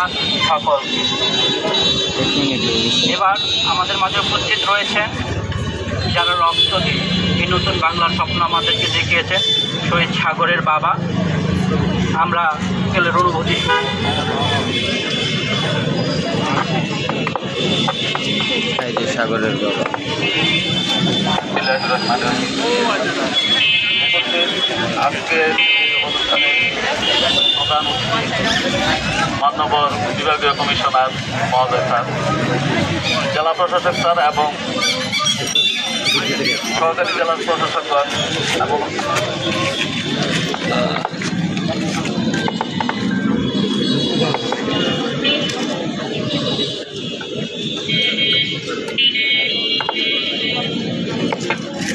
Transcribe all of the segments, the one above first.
ধন্যবাদ সকল। এবার আমাদের মাঝে উপস্থিত রয়েছেন যারা রক্ত দিয়ে এই নতুন বাংলার স্বপ্ন আমাদেরকে দেখিয়েছে, শহীদ সাগরের বাবা। আমরা বিকেলের অনুভূতি সাগরের বাবা আজকের অনুষ্ঠানে প্রধান মান্যবর বিভাগীয় কমিশনার মহোদয় স্যার, জেলা প্রশাসক স্যার এবং সহকারী জেলা প্রশাসকগণ এবং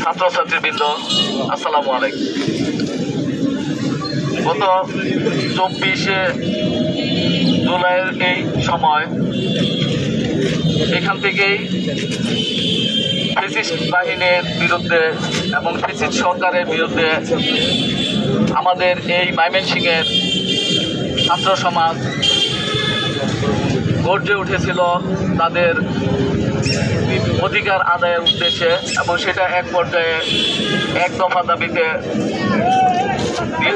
ছাত্রছাত্রীবৃন্দ, আসসালামু আলাইকুম। গত 24শে জুলাইয়ের এই সময় এখান থেকেই ফ্যাসিস্ট বাহিনীর বিরুদ্ধে এবং ফ্যাসিস্ট সরকারের বিরুদ্ধে আমাদের এই ময়মনসিংহের ছাত্র সমাজ গর্জে উঠেছিল তাদের অধিকার আদায়ের উদ্দেশ্যে, এবং সেটা এক পর্যায়ে এক দফা দাবিতে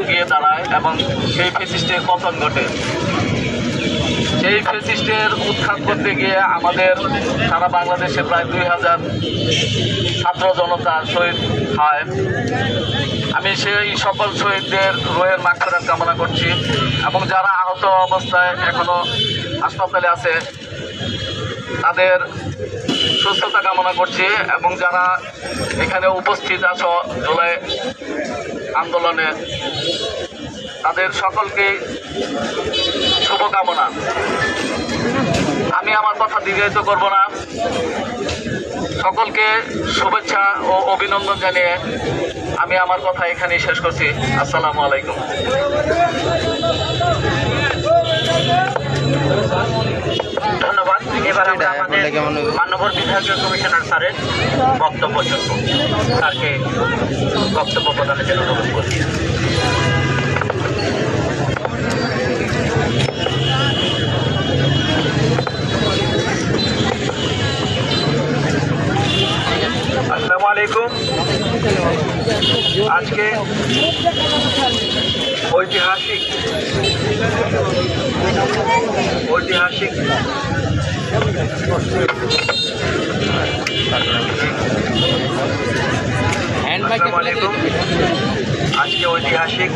গিয়ে দাঁড়ায় এবং সেই ফ্যাসিস্টের পতন ঘটে। সেই ফ্যাসিস্টের উৎখাত করতে গিয়ে আমাদের সারা বাংলাদেশে প্রায় 2000 ছাত্র জনতা শহীদ হয়। আমি সেই সকল শহীদদের রুহের মাগফিরাত কামনা করছি এবং যারা আহত অবস্থায় এখনো হাসপাতালে আছে তাদের সুস্থতা কামনা করছি, এবং যারা এখানে উপস্থিত আছো জুলাই আন্দোলনে তাদের সকলকে শুভকামনা। আমি আমার কথা দীর্ঘায়িত করব না, সকলকে শুভেচ্ছা ও অভিনন্দন জানিয়ে আমি আমার কথা এখানেই শেষ করছি। আসসালামু আলাইকুম। ধন্যবাদ। এবার আমরা আমাদের মান্যবর বিভাগীয় কমিশনার স্যারের বক্তব্য শুনব। স্যারকে বক্তব্য প্রদানের জন্য অনুরোধ করছি। আসসালামু আলাইকুম। আজকে ঐতিহাসিক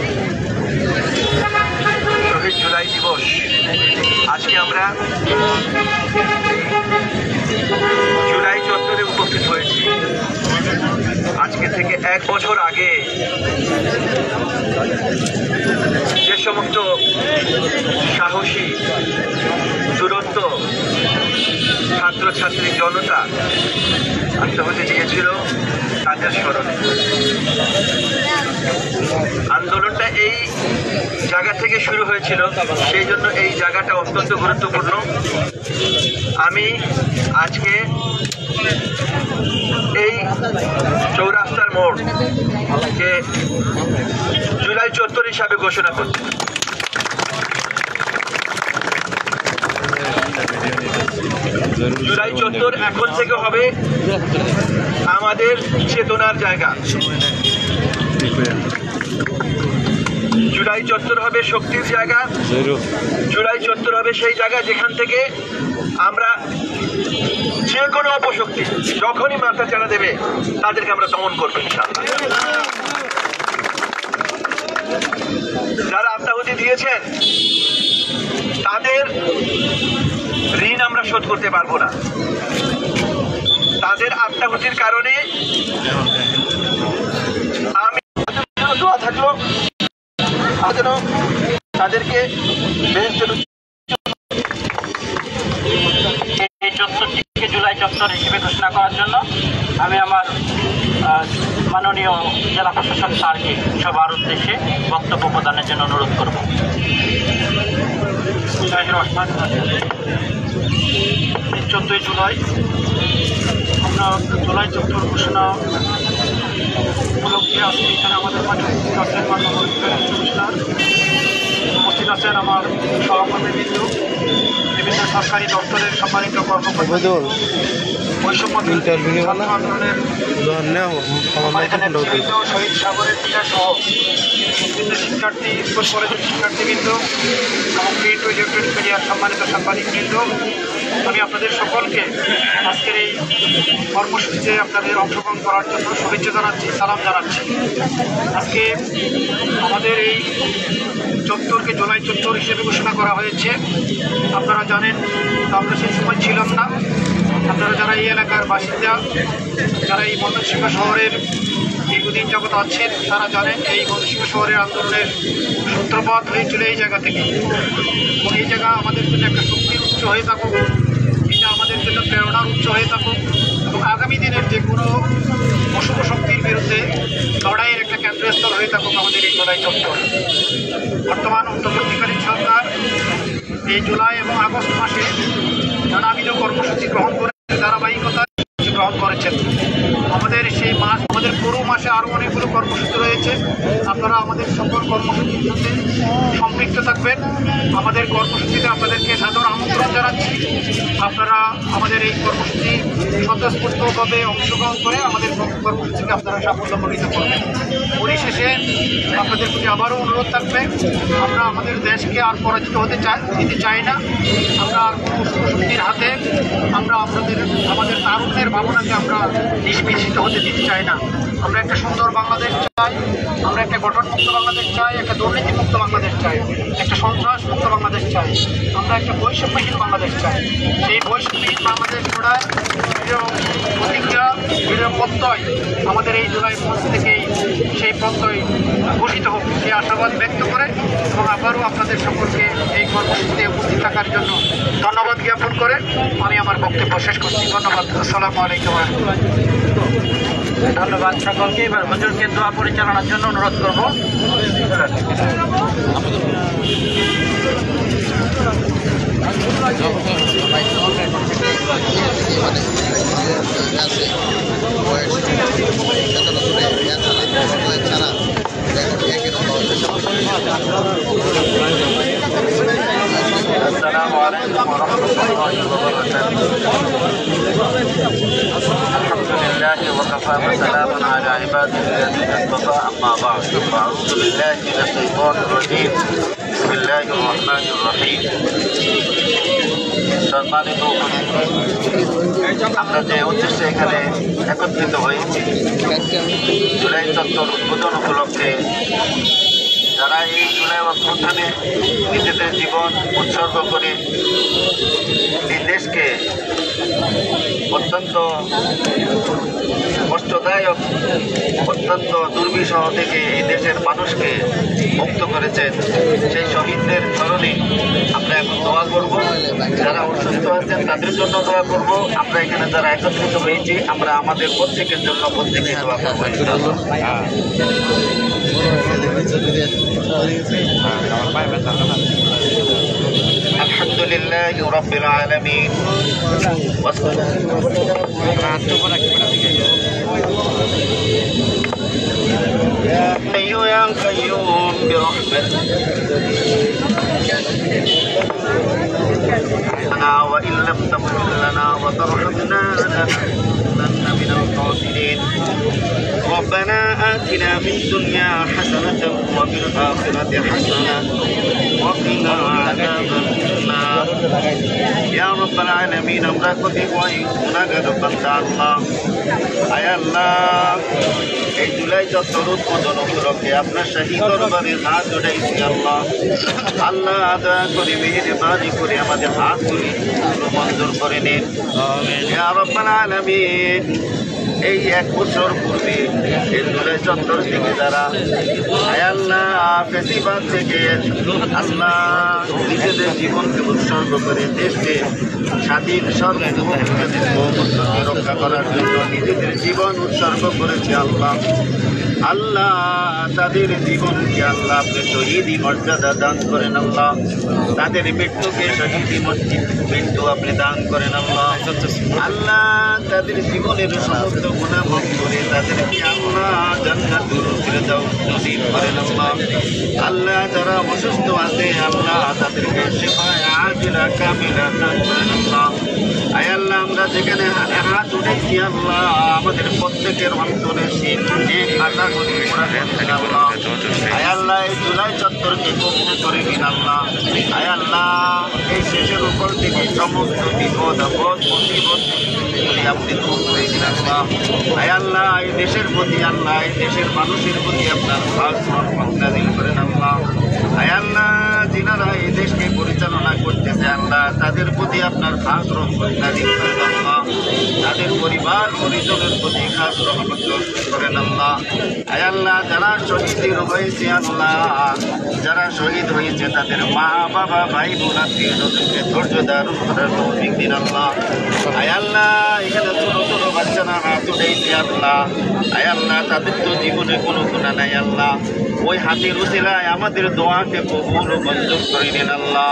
শহীদ জুলাই দিবস। আজকে আমরা জুলাই চত্বরে উপস্থিত হয়েছি। আজকে থেকে 1 বছর আগে যে সমস্ত সাহসী দুরন্ত ছাত্রছাত্রী জনতা আত্মহত্যা দিয়েছিল তাদের স্মরণে আন্দোলনটা এই জায়গা থেকে শুরু হয়েছিল, সেই জন্য এই জায়গাটা অত্যন্ত গুরুত্বপূর্ণ। আমি আজকে এই চৌরাস্তার মোড়কে জুলাই চত্বর হিসাবে ঘোষণা করছি। জুলাই চত্বর এখন থেকে হবে আমাদের চেতনার জায়গা। জুলাই চত্বর হবে শক্তির জায়গা। জুলাই চত্বর হবে সেই জায়গা যেখান থেকে আমরা যে কোনো অপশক্তি যখনই মাথা চাড়া দেবে তাদেরকে আমরা দমন করবো ইনশাআল্লাহ। যারা আত্মাহুতি দিয়েছেন তাদের ঋণ আমরা শোধ করতে পারবো না। তাদের আত্মাহুতির কারণে আমি দোয়া থাকলো যেন তাদেরকে এই চত্বরটিকে জুলাই চত্বর হিসেবে ঘোষণা করার জন্য আমি আমার মাননীয় জেলা প্রশাসক স্যারকে সবার উদ্দেশ্যে বক্তব্য প্রদানের জন্য অনুরোধ করব। 14 জুলাই আমরা জুলাই চত্বর ঘোষণা উপলক্ষে আজকে এখানে আমাদের মাঝে উপস্থিত আছেন আমার সহকর্মীবৃন্দ, সরকারি দপ্তরের সম্মানিত কর্মকর্তা, বৈষম্য বিরোধী ছাত্র আন্দোলনের শহীদ সাগরের পিতা সহ বিভিন্ন শিক্ষার্থী, স্কুল কলেজের শিক্ষার্থীবৃন্দ এবং প্রিন্ট ও ইলেকট্রনিক মিডিয়ার সম্মানিত সাংবাদিকবৃন্দ, আমি আপনাদের সকলকে আজকের এই কর্মসূচিতে আপনাদের অংশগ্রহণ করার জন্য শুভেচ্ছা জানাচ্ছি, সালাম জানাচ্ছি। আজকে আমাদের এই চত্বরকে জুলাই চত্বর হিসেবে ঘোষণা করা হয়েছে। আপনারা জানেন, আমরা সেই সময় ছিলাম না। আপনারা যারা এই এলাকার বাসিন্দা, যারা এই ময়মনসিংহ শহরের দীর্ঘদিন যাবৎ আছেন, তারা জানেন এই ময়মনসিংহ শহরের আন্দোলনের সূত্রপাত হয়েছিল এই জায়গা থেকে। এবং এই জায়গা আমাদের জন্য একটা শক্তির উৎস হয়ে থাকুক, এটা আমাদের জন্য প্রেরণার উৎস হয়ে থাকুক এবং আগামী দিনের যে কোনো অশুভ শক্তির বিরুদ্ধে লড়াইয়ের একটা কেন্দ্রস্থল হয়ে থাকুক আমাদের এই জুলাই চত্বর। বর্তমান অন্তর্বর্তীকালীন সরকার এই জুলাই এবং আগস্ট মাসে নানাবিধ কর্মসূচি গ্রহণ করে ধারাবাহিকতা গ্রহণ করেছেন। আমাদের সেই মাস, আমাদের পুরো মাসে আরও অনেকগুলো কর্মসূচি রয়েছে। আপনারা আমাদের সকল কর্মসূচির সাথে সম্পৃক্ত থাকবেন। আমাদের কর্মসূচিতে আপনাদেরকে সাদর আমন্ত্রণ জানাচ্ছি। আপনারা আমাদের এই কর্মসূচি স্বতঃস্ফূর্তভাবে অংশগ্রহণ করে আমাদের কর্মসূচিকে আপনারা সাফল্যমণ্ডিত করবেন। পরিশেষে আপনাদের প্রতি আবারও অনুরোধ থাকবে, আমরা আমাদের দেশকে আর পরাজিত দিতে চাই না। আমরা আর কোনো শক্তির হাতে আমরা আমাদের তারুণ্যের ভাবনাকে আমরা নিষ্পেষিত হতে দিতে চাই না। আমরা একটা সুন্দর বাংলাদেশ চাই, আমরা একটা গঠনমুক্ত বাংলাদেশ চাই, একটা দুর্নীতিমুক্ত বাংলাদেশ চাই, একটা সন্ত্রাসমুক্ত বাংলাদেশ চাই, আমরা একটা বৈষম্যহীন বাংলাদেশ চাই। সেই বৈষম্যহীন বাংলাদেশ গড়ায় প্রতিজ্ঞা, প্রত্যয় আমাদের এই জুলাই মঞ্চ থেকেই সেই প্রত্যয় ঘোষিত হোক, সেই আশাবাদ ব্যক্ত করে এবং আবারও আপনাদের সকলকে এই কর্মসূচিতে উপস্থিত থাকার জন্য ধন্যবাদ জ্ঞাপন করে আমি আমার বক্তব্য শেষ করছি। ধন্যবাদ। আসসালামু আলাইকুম। ধন্যবাদ সকলকে। এবার হুজুরকে দোয়া পরিচালনার জন্য অনুরোধ করব। আসসালামু আলাইকুম ওয়া রাহমাতুল্লাহি ওয়া বারাকাতুহু। আলহামদুলিল্লাহি ওয়া কাফা ওয়া সালামুন আলা ইবাদিহি আল্লাযীনা ইসতাফা, আম্মা বা'দ। আউযু বিল্লাহি মিনাশ শাইতানির রাজীম। বিসমিল্লাহির রহমানির রহিম। সম্মানিত আমরা যে উদ্দেশ্যে এখানে একত্রিত হয়েছি, জুলাই চত্বর উদ্বোধন উপলক্ষে যারা এই জুলাই অভ্যুত্থানে নিজেদের জীবন উৎসর্গ করে এই দেশকে অত্যন্ত কষ্টদায়ক, অত্যন্ত দুর্বিষহ থেকে এই দেশের মানুষকে মুক্ত করেছেন, সেই শহীদদের স্মরণে আমরা এখন দোয়া করব। যারা অসুস্থ আছেন তাদের জন্য দোয়া করব। আমরা এখানে যারা একত্রিত হয়েছি, আমরা আমাদের প্রত্যেকের জন্য প্রত্যেকে দোয়া করবো। আলহামদুলিল্লাহি রাব্বিল আলামিন। يا حي يا قيوم برحمتك وإن لم تغفر لنا وترحمنا لنكونن من الخاسرين. ربنا آتنا في الدنيا حسنة وفي الآخرة حسنة وقنا عذاب النار. يا رب العالمين আমরা কতি ভয় গুনাহগার বান্দা আল্লাহ, আয় আল্লাহ, এই জুলাই চত্বর উদ্বোধন উপলক্ষে আপনার শাহী দরবারে হাত জোড়াইছি আল্লাহ। আল্লাহ দয়া করে মেহেরবানি করে আমাদের হাতগুলি মঞ্জুর করে নিন। ইয়া রাব্বাল আলামিন, এই 1 বছর পূর্বে এই জুলাই চত্বর থেকে যারা আয় আল্লাহ ফেসিবাদ থেকে আল্লাহ নিজেদের জীবনকে উৎসর্গ করে দেশকে স্বাধীন সার্বভৌমত্বকে রক্ষা করার জন্য নিজেদের জীবন উৎসর্গ করেছে আল্লাহ, আল্লাহ তাদের জীবনকে আল্লাহ আপনি শহীদি মর্যাদা দান করেন আল্লাহ, তাদের মৃত্যুকে শহীদি মৃত্যু আপনি দান করেন আল্লাহ। আল্লাহ তাদের জীবনের সমস্ত গুনাহ মাফ করে তাদেরকে আল্লাহ জান্নাতুল ফিরদাউস নসিব করেন আল্লাহ। আল্লাহ যারা অসুস্থ আছে আল্লাহ তাদেরকে শিফায়ে আজিলা কামিলা দান করেন আল্লাহ। আয় আল্লাহ আমরা যেখানে হাত উঠেছি আল্লাহ আমাদের প্রত্যেকের অন্তরে নেক আশাগুলি পুরা দেন আল্লাহ। আয় আল্লাহ এই জুলাই চত্বরকে কবুল করে নিন আল্লাহ। আয় আল্লাহ এই শেষের উপর থেকে সমস্ত বিপদ আপদ মুসিবত আপনি দূর করে দিন আল্লাহ। আয় আল্লাহ এই দেশের প্রতি আল্লাহ এই দেশের মানুষের প্রতি আপনার ভাগ নাযিল করেন আল্লাহ। আয় আল্লাহ যিনারা এই দেশকে পরিচালনা করতেছে আল্লাহ তাদের প্রতি আপনার খাস রহমত নাযিল করেন আল্লাহ। তাদের পরিবার পরিজনের প্রতি খাস রহমত করেন আল্লাহ। আয় আল্লাহ যারা শহীদ হয়েছে আল্লাহ যারা শহীদ হয়েছে তাদের মা বাবা ভাই বোন আত্মীয়দেরকে ধৈর্য ধারণ করার তৌফিক দিন আল্লাহ। আয় আল্লাহ এখানে ছোট ছোট বাচ্চারা হাত উঠেছে আল্লাহ। আয় আল্লাহ তাদের তো জীবনে কোনো গুনাহ নাই আল্লাহ, ওই হাতের উসিলায় আমাদের দোয়াকে কবুল ও মঞ্জুর করে নিন আল্লাহ।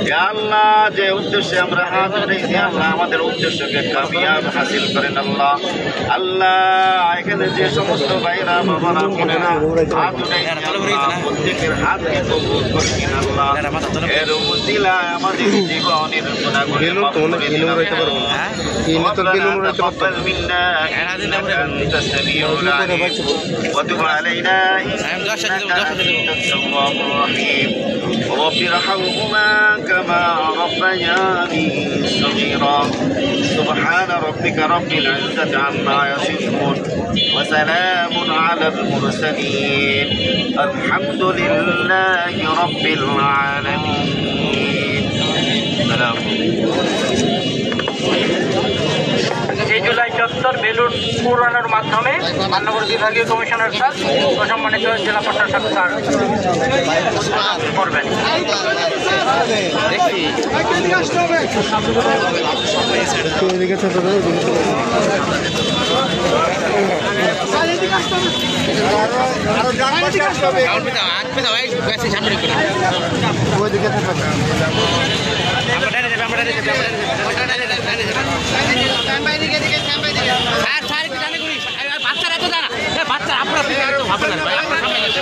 ইয়া আল্লাহ যে উদ্দেশ্যে আমরা হাত উঠাইছি আল্লাহ আমাদের উদ্দেশ্যকে কামিয়াব হাসিল করেন আল্লাহ। আল্লাহ এখানে যে সমস্ত ভাইরা বাবারা বোনেরা হাত উঠাইছি আল্লাহ প্রত্যেকের হাতকে কবুল করে নিন আল্লাহ। এর উসিলায় আমাদের জীবনের গুনাহগুলি মাফ করে দিন আল্লাহ। تقبل منا إنك أنت السميع العليم وتب علينا إنك أنت التواب الرحيم رب ارحمهما كما ربياني صغيرا سبحان ربك رب العزة عما يصفون وسلام على المرسلين الحمد لله رب العالمين سلام। এই জুলাই চত্বর বেলুন পুরানোর মাধ্যমে মান্যবর বিভাগীয় কমিশনার স্যার ও সম্মানিত জেলা প্রশাসক স্যার উদ্বোধন করবেন।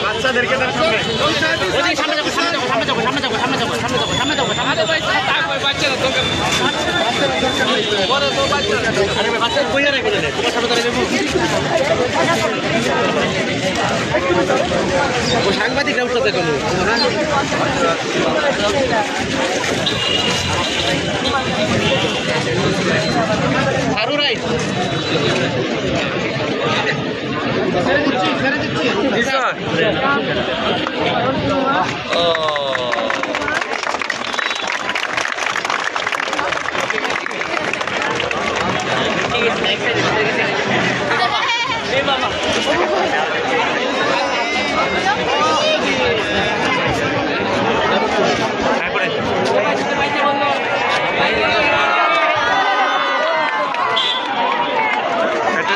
বাচ্চাদেরকে সাংবাদিকরা উঠতে কোনো আরো রাইট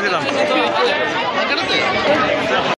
দিলাম